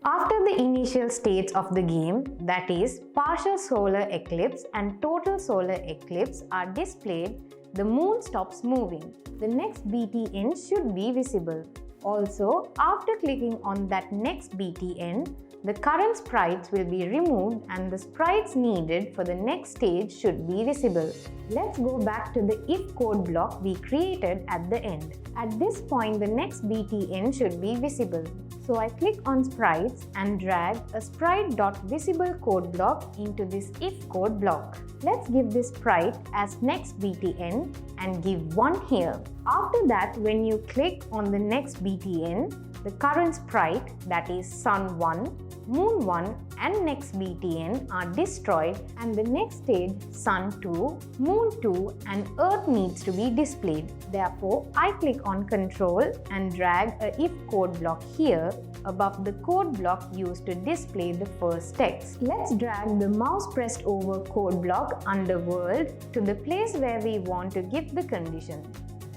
After the initial states of the game, that is, partial solar eclipse and total solar eclipse are displayed, the moon stops moving. The next BTN should be visible. Also, after clicking on that next BTN, the current sprites will be removed and the sprites needed for the next stage should be visible. Let's go back to the if code block we created at the end. At this point, the next BTN should be visible. So I click on sprites and drag a sprite.visible code block into this if code block. Let's give this sprite as next BTN and give 1 here. After that, when you click on the next BTN, the current sprite, that is Sun 1, Moon 1 and next BTN are destroyed and the next stage Sun 2, Moon 2 and Earth needs to be displayed. Therefore, I click on Control and drag a if code block here above the code block used to display the first text. Let's drag the mouse pressed over code block under World to the place where we want to give the condition.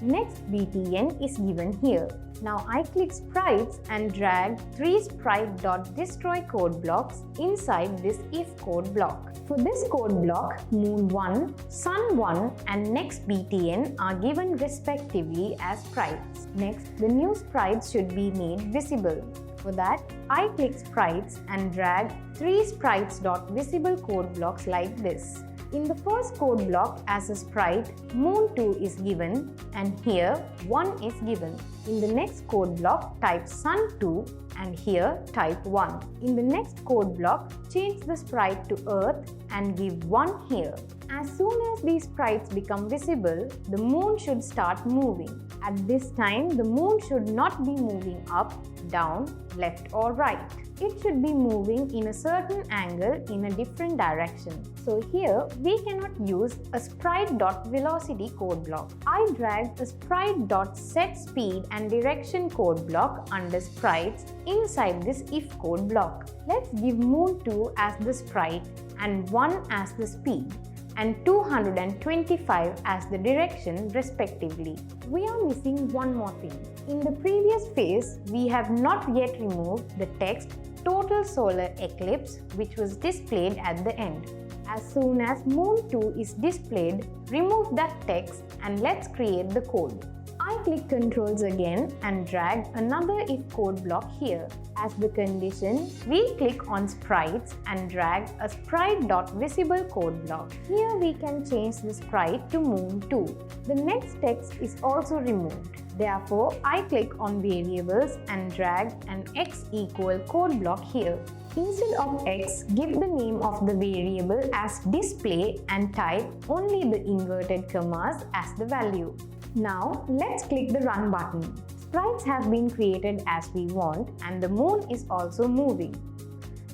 Next BTN is given here. Now I click sprites and drag 3 sprite.destroy code blocks inside this if code block. For this code block, Moon 1, Sun 1 and next BTN are given respectively as sprites. Next, the new sprites should be made visible. For that, I click sprites and drag 3 sprites.visible code blocks like this. In the first code block as a sprite, Moon 2 is given and here 1 is given. In the next code block, type Sun 2 and here type 1. In the next code block, change the sprite to Earth and give 1 here. As soon as these sprites become visible, the moon should start moving. At this time, the moon should not be moving up, down, left or right. It should be moving in a certain angle in a different direction. So here we cannot use a sprite.velocity code block. I dragged a sprite.setSpeed and direction code block under sprites inside this if code block. Let's give Moon 2 as the sprite and 1 as the speed and 225 as the direction respectively. We are missing one more thing. In the previous phase, we have not yet removed the text Total Solar Eclipse which was displayed at the end. As soon as Moon 2 is displayed, remove that text and let's create the code. I click Controls again and drag another if code block here. As the condition, we click on sprites and drag a sprite.visible code block. Here we can change the sprite to Moon 2. The next text is also removed. Therefore, I click on variables and drag an x equal code block here. Instead of x, give the name of the variable as display and type only the inverted commas as the value. Now, let's click the Run button. Sprites have been created as we want and the moon is also moving.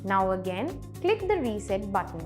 Now again, click the Reset button.